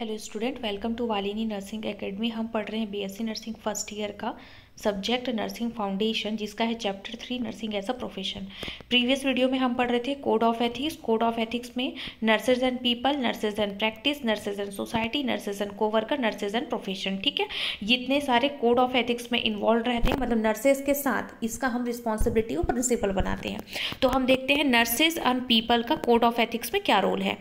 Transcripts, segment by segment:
Hello student, welcome to वालिनी nursing academy. हम पढ़ रहे हैं बीएससी नर्सिंग फर्स्ट ईयर का सब्जेक्ट नर्सिंग फाउंडेशन, जिसका है chapter 3 nursing as a profession. Previous video में हम पढ़ रहे थे code of ethics. Code of ethics में nurses and people, nurses and practice, nurses and society, nurses and coworker, nurses and profession. ठीक है, जितने सारे कोड ऑफ एथिक्स में इन्वॉल्व रहते हैं, मतलब नर्सेज के साथ इसका हम रिस्पॉन्सिबिलिटी और प्रिंसिपल बनाते हैं। तो हम देखते हैं नर्सेज एंड पीपल का कोड ऑफ एथिक्स में क्या रोल है।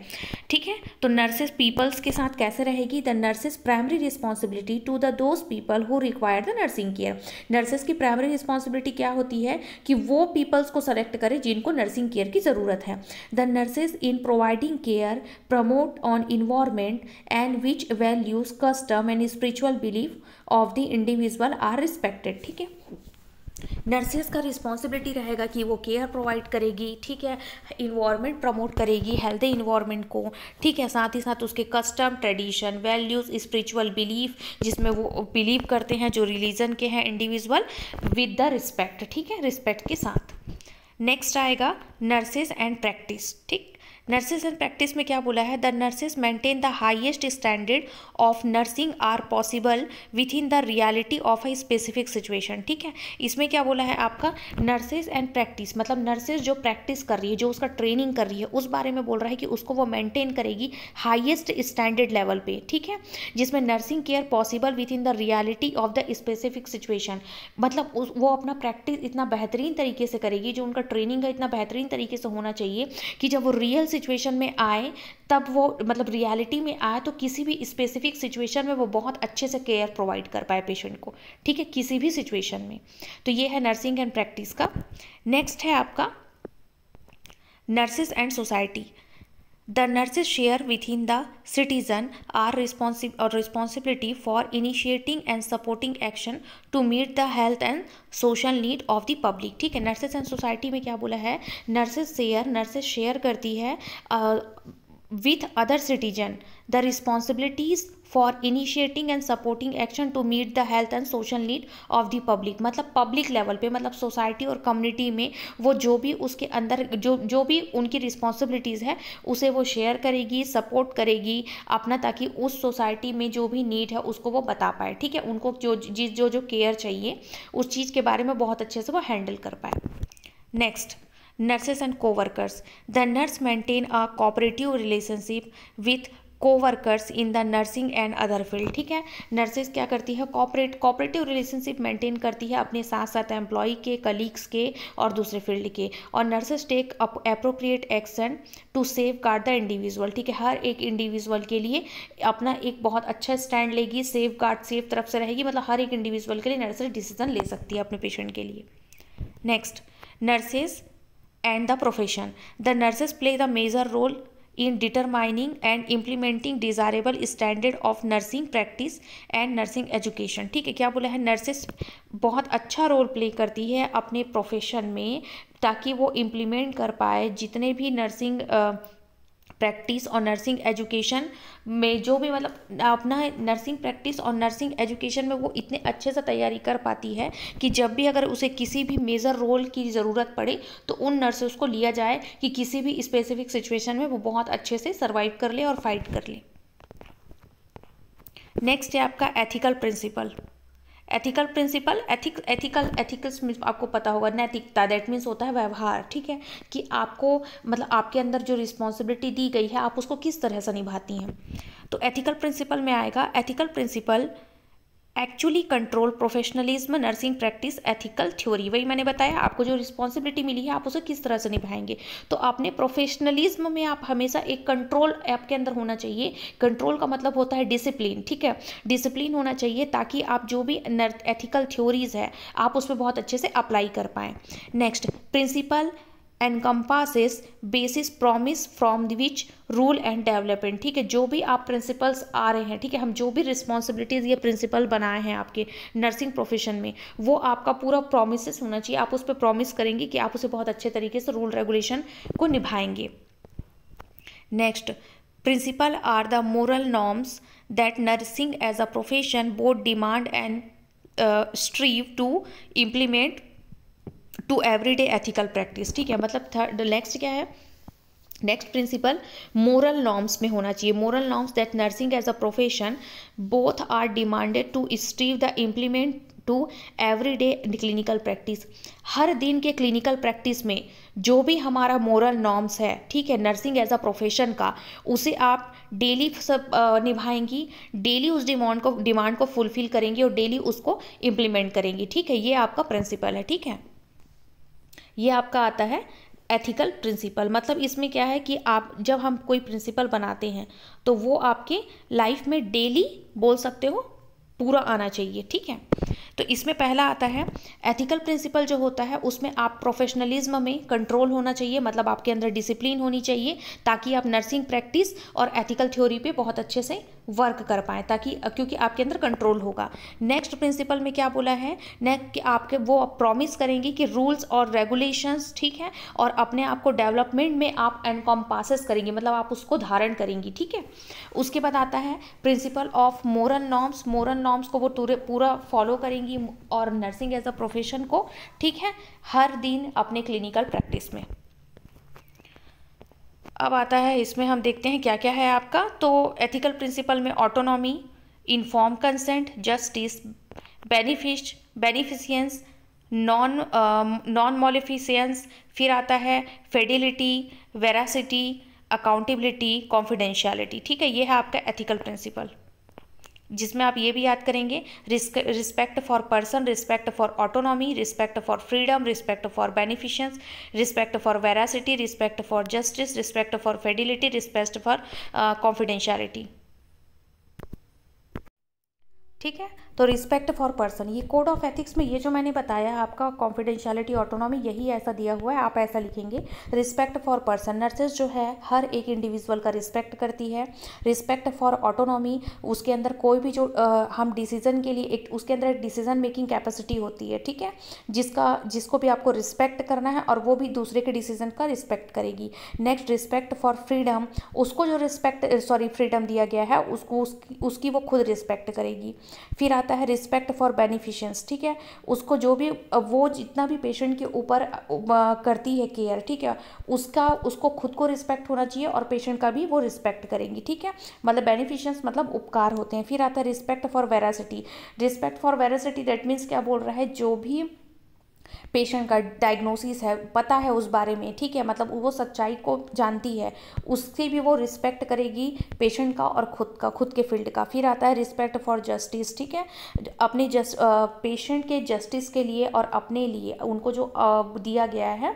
ठीक है, तो नर्सेज पीपल्स के साथ कैसे रहेगी? The nurses primary responsibility to the those people who require the nursing care. Nurses की प्राइमरी रिस्पॉन्सिबिलिटी क्या होती है कि वो पीपल्स को सेलेक्ट करें जिनको नर्सिंग केयर की ज़रूरत है। The nurses in providing care promote on environment and which values, custom and spiritual belief of the individual are respected. ठीक है, नर्सेज का रिस्पॉन्सिबिलिटी रहेगा कि वो केयर प्रोवाइड करेगी। ठीक है, इन्वायरमेंट प्रमोट करेगी, हेल्दी इन्वायरमेंट को। ठीक है, साथ ही साथ उसके custom, tradition, values, spiritual belief, जिसमें वो बिलीव करते हैं जो रिलीजन के हैं इंडिविजुअल, विद द रिस्पेक्ट। ठीक है, रिस्पेक्ट के साथ। नेक्स्ट आएगा नर्सेज एंड प्रैक्टिस। ठीक, नर्सेज एंड प्रैक्टिस में क्या बोला है? The nurses maintain the highest standard of nursing are possible within the reality of a specific situation. ठीक है, इसमें क्या बोला है आपका? नर्सेज एंड प्रैक्टिस मतलब नर्सेज जो प्रैक्टिस कर रही है, जो उसका ट्रेनिंग कर रही है, उस बारे में बोल रहा है कि उसको वो मेंटेन करेगी हाईएस्ट स्टैंडर्ड लेवल पे। ठीक है, जिसमें nursing care possible within the reality of the specific situation, मतलब वो अपना प्रैक्टिस इतना बेहतरीन तरीके से करेगी, जो उनका ट्रेनिंग है इतना बेहतरीन तरीके से होना चाहिए कि जब वो रियल सिचुएशन में आए, तब वो मतलब रियलिटी में आए तो किसी भी स्पेसिफिक सिचुएशन में वो बहुत अच्छे से केयर प्रोवाइड कर पाए पेशेंट को। ठीक है, किसी भी सिचुएशन में। तो ये है नर्सिंग एंड प्रैक्टिस का। नेक्स्ट है आपका nurses and society. The nurses share within the citizen are responsibility for initiating and supporting action to meet the health and social need of the public। ठीक है, nurses and society में क्या बोला है? Nurses share करती है with other citizen the responsibilities for initiating and supporting action to meet the health and social need of the public। मतलब public level पे, मतलब सोसाइटी और कम्युनिटी में वो जो भी उसके अंदर जो भी उनकी रिस्पॉन्सिबिलिटीज़ है उसे वो शेयर करेगी, सपोर्ट करेगी अपना, ताकि उस सोसाइटी में जो भी नीड है उसको वो बता पाए। ठीक है, उनको जो केयर चाहिए उस चीज़ के बारे में बहुत अच्छे से वो हैंडल कर पाए। Next, nurses and co-workers. The nurse maintain a cooperative relationship with co-workers in the nursing and other field। ठीक है, नर्सेज क्या करती है? कोऑपरेटिव रिलेशनशिप मेंटेन करती है अपने साथ साथ एम्प्लॉय के, कलीग्स के और दूसरे फील्ड के। और nurses take appropriate action to safeguard the individual. ठीक है, हर एक इंडिविजुअल के लिए अपना एक बहुत अच्छा स्टैंड लेगी, सेफ गार्ड, सेफ तरफ से रहेगी, मतलब हर एक इंडिविजुअल के लिए नर्सेज डिसीजन ले सकती है अपने पेशेंट के लिए। Next, nurses and the profession. The nurses play the major role in determining and implementing desirable standard of nursing practice and nursing education। ठीक है, क्या बोला है? नर्सेस बहुत अच्छा रोल प्ले करती है अपने प्रोफेशन में, ताकि वो इम्प्लीमेंट कर पाए जितने भी नर्सिंग प्रैक्टिस और नर्सिंग एजुकेशन में जो भी, मतलब अपना नर्सिंग प्रैक्टिस और नर्सिंग एजुकेशन में वो इतने अच्छे से तैयारी कर पाती है कि जब भी अगर उसे किसी भी मेजर रोल की ज़रूरत पड़े तो उन नर्सेस को लिया जाए कि किसी भी स्पेसिफिक सिचुएशन में वो बहुत अच्छे से सर्वाइव कर ले और फाइट कर ले। नेक्स्ट है आपका ethical principle. Ethical principle, ethicals means आपको पता होगा नैतिकता, दैट मीन्स होता है व्यवहार। ठीक है, कि आपको मतलब आपके अंदर जो रिस्पॉन्सिबिलिटी दी गई है आप उसको किस तरह से निभाती हैं। तो एथिकल प्रिंसिपल में आएगा, ethical principle actually control professionalism nursing practice ethical theory. वही मैंने बताया, आपको जो रिस्पॉन्सिबिलिटी मिली है आप उसे किस तरह से निभाएंगे। तो अपने प्रोफेशनलिज्म में आप हमेशा एक कंट्रोल आपके अंदर होना चाहिए। कंट्रोल का मतलब होता है डिसिप्लिन। ठीक है, डिसिप्लिन होना चाहिए ताकि आप जो भी एथिकल थ्योरीज है आप उस पर बहुत अच्छे से अप्लाई कर पाएँ। Next, principle encompasses basis promise from which rule and development। ठीक है, जो भी आप प्रिंसिपल्स आ रहे हैं, ठीक है, हम जो भी रिस्पॉन्सिबिलिटीज़ ये प्रिंसिपल बनाए हैं आपके नर्सिंग प्रोफेशन में, वो आपका पूरा प्रोमिस होना चाहिए। आप उस पर प्रॉमिस करेंगे कि आप उसे बहुत अच्छे तरीके से रूल रेगुलेशन को निभाएंगे। Next, principle are the moral norms that nursing as a profession both demand and strive to implement to everyday ethical practice. ठीक है, मतलब थर्ड नेक्स्ट क्या है? नेक्स्ट प्रिंसिपल मोरल नॉर्म्स में होना चाहिए। Moral norms that nursing as a profession both are demanded to strive the implement to everyday clinical practice. हर दिन के क्लिनिकल प्रैक्टिस में जो भी हमारा मोरल नॉर्म्स है, ठीक है, नर्सिंग एज अ प्रोफेशन का, उसे आप डेली सब निभाएंगी, डेली उस डिमांड को फुलफिल करेंगी और डेली उसको इम्प्लीमेंट करेंगी। ठीक है, ये आपका प्रिंसिपल है। ठीक है, ये आपका आता है एथिकल प्रिंसिपल। मतलब इसमें क्या है कि आप जब हम कोई प्रिंसिपल बनाते हैं तो वो आपके लाइफ में डेली बोल सकते हो पूरा आना चाहिए। ठीक है, तो इसमें पहला आता है एथिकल प्रिंसिपल जो होता है उसमें आप प्रोफेशनलिज्म में कंट्रोल होना चाहिए, मतलब आपके अंदर डिसिप्लिन होनी चाहिए ताकि आप नर्सिंग प्रैक्टिस और एथिकल थ्योरी पे बहुत अच्छे से वर्क कर पाएँ, ताकि क्योंकि आपके अंदर कंट्रोल होगा। नेक्स्ट प्रिंसिपल में क्या बोला है, नेक्स्ट कि आपके वो प्रॉमिस करेंगे कि रूल्स और रेगुलेशंस, ठीक है, और अपने आप को डेवलपमेंट में आप एनकॉम्पासेस करेंगी, मतलब आप उसको धारण करेंगी। ठीक है, उसके बाद आता है principle of moral norms. Moral norms को वो पूरा फॉलो करेंगी और नर्सिंग एज अ प्रोफेशन को, ठीक है, हर दिन अपने क्लिनिकल प्रैक्टिस में। अब आता है इसमें हम देखते हैं क्या क्या है आपका। तो एथिकल प्रिंसिपल में autonomy, inform consent, justice, beneficence, non maleficence, फिर आता है फिडेलिटी, वेरासिटी, अकाउंटेबिलिटी, कॉन्फिडेंशियलिटी। ठीक है, ये है आपका एथिकल प्रिंसिपल, जिसमें आप ये भी याद करेंगे respect for person, respect for autonomy, respect for freedom, respect for beneficence, respect for veracity, respect for justice, respect for fidelity, respect for confidentiality. ठीक है, तो रिस्पेक्ट फॉर पर्सन, ये कोड ऑफ एथिक्स में ये जो मैंने बताया आपका कॉन्फिडेंशियलिटी, ऑटोनॉमी, यही ऐसा दिया हुआ है, आप ऐसा लिखेंगे। रिस्पेक्ट फॉर पर्सन, नर्सेज जो है हर एक इंडिविजुअल का रिस्पेक्ट करती है। रिस्पेक्ट फॉर ऑटोनॉमी, उसके अंदर कोई भी जो हम डिसीजन के लिए उसके अंदर एक डिसीजन मेकिंग कैपेसिटी होती है। ठीक है, जिसको भी आपको रिस्पेक्ट करना है और वो भी दूसरे के डिसीजन का रिस्पेक्ट करेगी। नेक्स्ट रिस्पेक्ट फॉर फ्रीडम, उसको जो फ्रीडम दिया गया है उसकी वो खुद रिस्पेक्ट करेगी। फिर आता है रिस्पेक्ट फॉर बेनिफिशियंस, ठीक है, उसको जो भी वो जितना भी पेशेंट के ऊपर करती है केयर, ठीक है, उसको खुद को रिस्पेक्ट होना चाहिए और पेशेंट का भी वो रिस्पेक्ट करेंगी। ठीक है, मतलब बेनिफिशियंस मतलब उपकार होते हैं। फिर आता है respect for veracity. Respect for veracity that means क्या बोल रहा है, जो भी पेशेंट का डायग्नोसिस है, पता है उस बारे में, ठीक है, मतलब वो सच्चाई को जानती है, उससे भी वो रिस्पेक्ट करेगी पेशेंट का और खुद के फील्ड का। फिर आता है रिस्पेक्ट फॉर जस्टिस, ठीक है, अपने पेशेंट के जस्टिस के लिए और अपने लिए उनको जो दिया गया है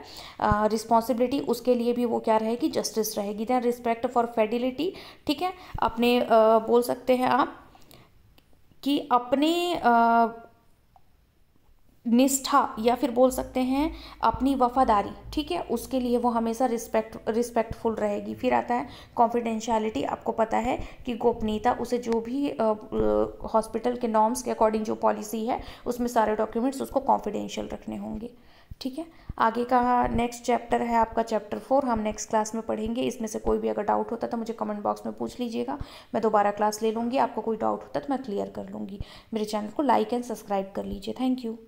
रिस्पॉन्सिबिलिटी, उसके लिए भी वो क्या रहेगी, जस्टिस रहेगी। दैन रिस्पेक्ट फॉर फिडेलिटी, ठीक है, अपने बोल सकते हैं आप कि अपने निष्ठा या फिर बोल सकते हैं अपनी वफादारी, ठीक है, उसके लिए वो हमेशा रिस्पेक्टफुल रहेगी। फिर आता है कॉन्फिडेंशियलिटी, आपको पता है कि गोपनीयता, उसे जो भी हॉस्पिटल के नॉर्म्स के अकॉर्डिंग जो पॉलिसी है उसमें सारे डॉक्यूमेंट्स उसको कॉन्फिडेंशियल रखने होंगे। ठीक है, आगे का नेक्स्ट चैप्टर है आपका चैप्टर 4, हम नेक्स्ट क्लास में पढ़ेंगे। इसमें से कोई भी अगर डाउट होता तो मुझे कमेंट बॉक्स में पूछ लीजिएगा, मैं दोबारा क्लास ले लूँगी। आपको कोई डाउट होता तो मैं क्लियर कर लूँगी। मेरे चैनल को लाइक एंड सब्सक्राइब कर लीजिए। Thank you.